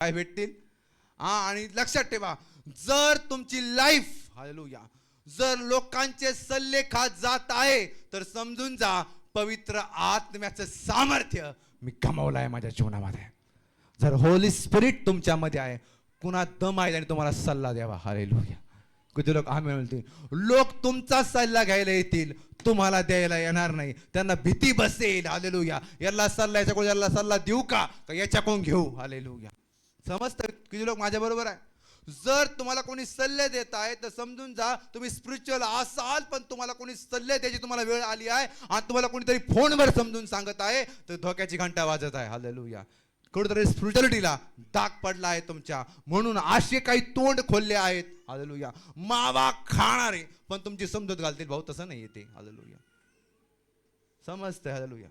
काय भेटतील? आणि लक्षात ठेवा, जर तुमची लाईफ हालेलुया जर लोकांचे सल्ले खात जात आहे तर समजून जा पवित्र आत्म्याचं सामर्थ्य मी गमावलं आहे माझ्या जीवनामध्ये. जर होली स्पिरिट तुमच्यामध्ये आहे, कुणा दम आहे आणि तुम्हाला सल्ला द्यावा. हालेलुया. किती लोक आम्ही म्हणतील, लोक तुमचा सल्ला घ्यायला येतील, तुम्हाला द्यायला येणार नाही. त्यांना भीती बसेल. हालेलुया. याला सल्ला याच्याकडून याला सल्ला देऊ का याच्याकडून घेऊ. हालेलुया. समजतं किती लोक माझ्या बरोबर आहे? जर तुम्हाला कोणी सल्ले देत आहे तर समजून जा तुम्ही स्पिरिच्युअल असाल, पण तुम्हाला कोणी सल्ले द्यायची तुम्हाला वेळ आली आहे आणि तुम्हाला कोणीतरी फोनवर समजून सांगत आहे तर धोक्याची घंटा वाजत आहे. हालेलुया. कुठेतरी स्पिरिच्युअलिटीला दाग पडला आहे तुमच्या, म्हणून असे काही तोंड खोलले आहेत. हालेलुया. मावा खाणारे पण तुमची समजूत घालतील, भाऊ तसं नाही येते. हालेलुया. समजतंय? हालेलुया.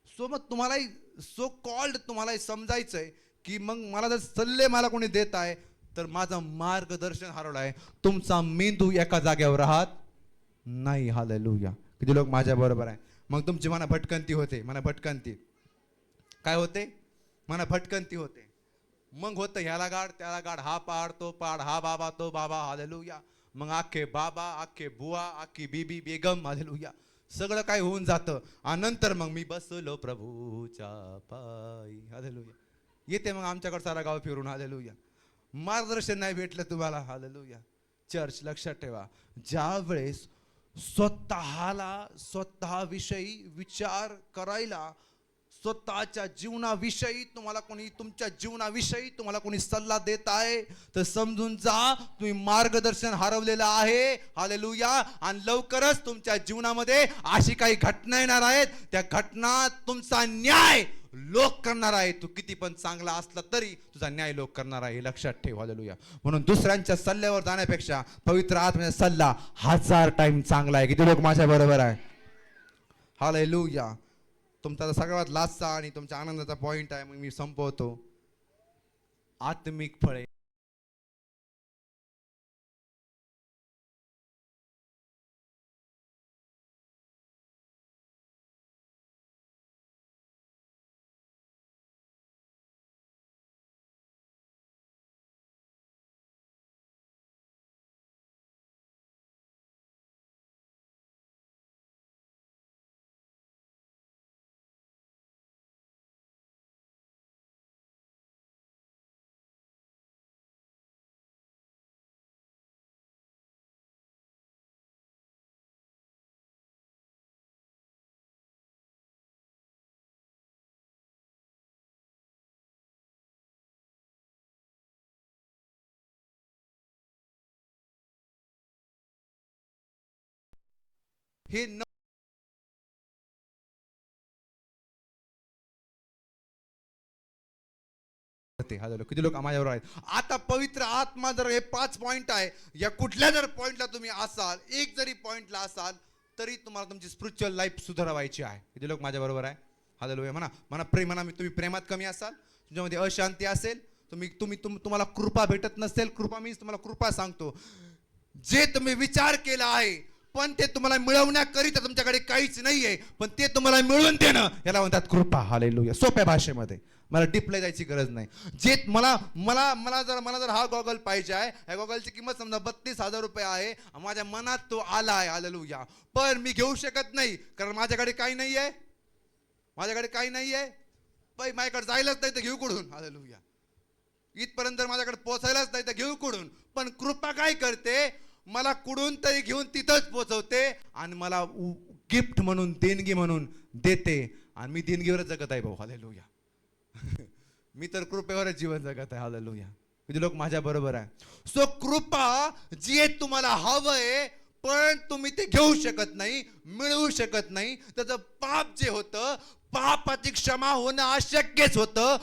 सो मग तुम्हालाही सो कॉल्ड तुम्हालाही समजायचंय की मग मला जर सल्ले मला कोणी देत आहे तर माझं मार्गदर्शन हरवलं आहे. तुमचा मेंदू एका जागेवर राहत नाही. हालेलुया. किती लोक माझ्या बरोबर आहे? मग तुमची मना भटकंती होते. मना भटकंती काय होते? मना भटकंती होते. मग होतं ह्याला गाड त्याला गाड, हा पाड तो पाड, हा बाबा तो बाबा. हालेलुया. मग आखे बाबा आखे बुवा आखी बीबी बेगम. हालेलुया. सगळं काय होऊन जातं आणि नंतर मग मी बसलो प्रभूच्या पायी. हालेलुया. येते मग आमच्याकडे सारा गाव फिरून. हालेलुया. मार्गदर्शन नाही भेटलं तुम्हाला. हालेलुया. चर्च लक्षात ठेवा, ज्या वेळेस स्वतःविषयी विचार करायला, स्वतःच्या जीवनाविषयी तुम्हाला कोणी तुमच्या जीवनाविषयी तुम्हाला कोणी सल्ला देत आहे तर समजून जा तुम्ही मार्गदर्शन हरवलेलं आहे. हालेलुया. आणि लवकरच तुमच्या जीवनामध्ये अशी काही घटना येणार आहेत, त्या घटना तुमचा न्याय लोक करणार आहे. तू किती पण चांगला असला तरी तुझा न्याय लोक करणार आहे, लक्षात ठेव. हालेलुया. म्हणून दुसऱ्यांच्या सल्ल्यावर जाण्यापेक्षा पवित्र आत्म्याचा सल्ला 1000 टाइम चांगला आहे. किती लोक माझ्या बरोबर आहे? हालेलुया. तुमचा सगळ्यात लास्टचा आणि तुमच्या आनंदाचा पॉइंट आहे, मग मी संपवतो. आत्मिक फळे. हे किती लोक माझ्यावर आहेत? आता पवित्र आत्मा जर हे 5 पॉइंट आहे, या कुठल्या जर पॉइंटला तुम्ही असाल, एक जरी पॉइंटला असाल तरी तुम्हाला तुमची स्पिरिच्युअल लाईफ सुधारवायची आहे. किती लोक माझ्या बरोबर आहे? हालेलुया. म्हणा म्हणा प्रेम. म्हणा तुम्ही प्रेमात कमी असाल, तुमच्यामध्ये अशांती असेल, तुम्हाला कृपा भेटत नसेल, कृपा मीन्स तुम्हाला कृपा सांगतो, जे तुम्ही विचार केला आहे पण ते तुम्हाला मिळवण्याकरिता तुमच्याकडे काहीच नाहीये, पण ते तुम्हाला मिळवून देणं याला म्हणतात कृपा. हालेलुया. सोप्या भाषेमध्ये, मला डिपला जायची गरज नाही. जे मला मला मला जर हा गॉगल पाहिजे आहे, ह्या गॉगलची किंमत समजा 32,000 रुपये आहे, माझ्या मनात तो आला आहे. हालेलुया. पण मी घेऊ शकत नाही कारण माझ्याकडे काही नाहीये. माझ्याकडे काही नाहीये. माझ्याकडे जायलाच नाही तर घेऊ कुठून? हालेलुया. इथपर्यंत माझ्याकडे पोहोचायलाच नाही तर घेऊ कुठून? पण कृपा काय करते, मला कुठून तरी घेऊन तिथंच पोहोचवते आणि मला गिफ्ट म्हणून, देणगी म्हणून देते. आणि मी देणगीवरच जगत आहे भाऊ. हालेलुया. मी तर कृपेवरच जीवन जगत आहे. हालेलुया. किती लोक माझ्या बरोबर आहे? सो कृपा जी तुम्हाला हवंय पण तुम्ही ते घेऊ शकत नाही, मिळवू शकत नाही. त्याचं पाप जे होतं, पापाची क्षमा होणं अशक्यच होतं.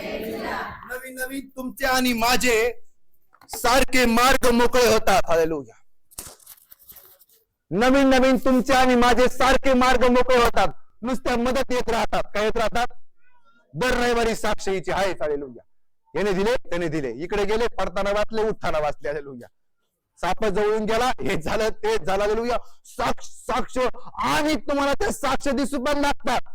नवीन नवीन तुमचे आणि माझे सारखे मार्ग मोकळे होतात. हालेलुया. नवीन नवीन तुमचे आणि माझे सारखे मार्ग मोकळे होतात. नुसत्या मदत येत राहतात. काय येत राहतात? दर रविवारी साक्ष हिची आहे. हालेलुया. याने दिले त्याने दिले, इकडे गेले, पडताना वाचले, उठताना वाचले. हालेलुया. साप जवळून गेला, हे झालं ते झालं. हालेलुया. साक्ष साक्ष आणि तुम्हाला त्या साक्ष दिसू पण लागतात.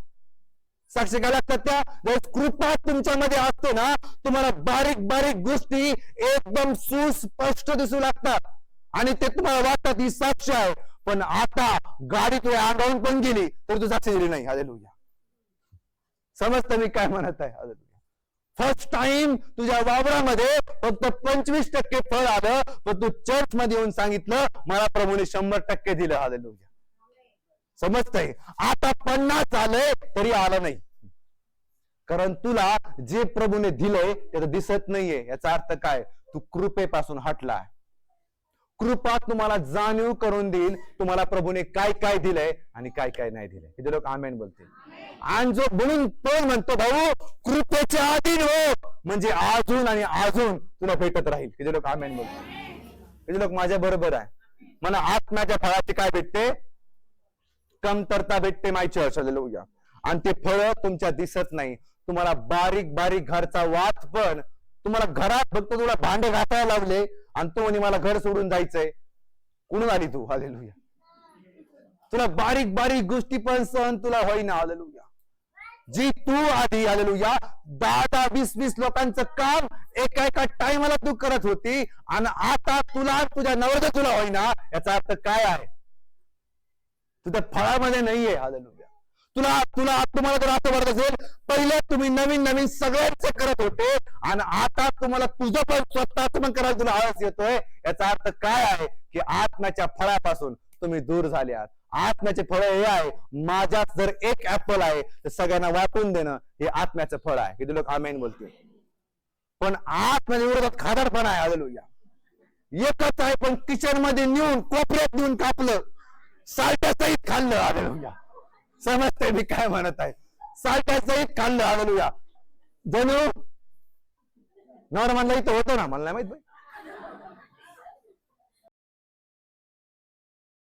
साक्ष काय लागतात? त्या कृपा तुमच्यामध्ये असते ना, तुम्हाला बारीक बारीक गोष्टी एकदम सुस्पष्ट दिसू लागतात आणि ते तुम्हाला वाटतात ही साक्ष आहे. पण आता गाडी तुझ्या अंगावून पण गेली तर तू साक्ष दिली नाही. हालेलुया. समजतं मी काय म्हणत आहे? हालेलुया. फर्स्ट टाइम तुझ्या वावरामध्ये फक्त 25% फळ आलं, पण तू चर्च मध्ये येऊन सांगितलं मला प्रभूने 100% दिलं. हालेलुया. समजतंय? आता 50 आलंय तरी आलं नाही, कारण तुला जे प्रभूने दिलंय ते दिसत नाहीये. याचा अर्थ काय? तू कृपेपासून हटलाय. कृपा तुम्हाला जाणीव करून देईल तुम्हाला प्रभूने काय काय दिलंय आणि काय काय नाही दिलंय. किती लोक आमेन बोलतील? आणि जो म्हणून तो म्हणतो भाऊ कृपेच्या अधीन हो, म्हणजे अजून आणि अजून तुला भेटत राहील. किती लोक आमेन बोलतील? किती लोक माझ्या बरोबर आहे? मला आत्म्याच्या फळाची काय भेटते? कमतरता भेटते. माय चर्च. हालेलुया. आणि ते फळ तुमच्या दिसत नाही. तुम्हाला बारीक बारीक घरचा वाद पण तुम्हाला घरात फक्त तुला भांडे घासायला लावले आणि तो म्हणे मला घर सोडून जायचंय. कुणून आली तू? हालेलुया. तुला बारीक बारीक गोष्टी पण सहन तुला होईना. हालेलुया. जी तू आधी हालेलुया 10-10, 20-20 लोकांचं काम एका एका टाइमला तू करत होती आणि आता तुला तुझ्या नवऱ्याचं तुला होईना. याचा अर्थ काय आहे? तुझ्या फळामध्ये नाहीये. हालेलुया. तुम्हाला जर असं वाटत असेल पहिले तुम्ही नवीन नवीन सगळ्यांचं करत होते आणि आता तुम्हाला तुझं पण स्वतःच पण करायला तुला आळस येतोय. याचा अर्थ काय आहे? की आत्म्याच्या फळापासून तुम्ही दूर झाले आहात. आत्म्याचे फळ हे आहे, माझ्यात जर एक ऍपल आहे तर सगळ्यांना वाटून देणं हे आत्म्याचं फळ आहे. किती लोक आमेन बोलतील? पण आत्म्याच्या विरोधात खादाडपणा आहे. हालेलुया. एकच आहे पण किचन मध्ये नेऊन कोपऱ्यात नेऊन कापलं, साल्ट्या सहित खाल्लं. हालेलुया. समजते मी काय म्हणत आहे? साल्ट्या सहित खाल्लं. हालेलुया. जणू नवरा म्हणला इथं होतो ना, मला नाही माहित.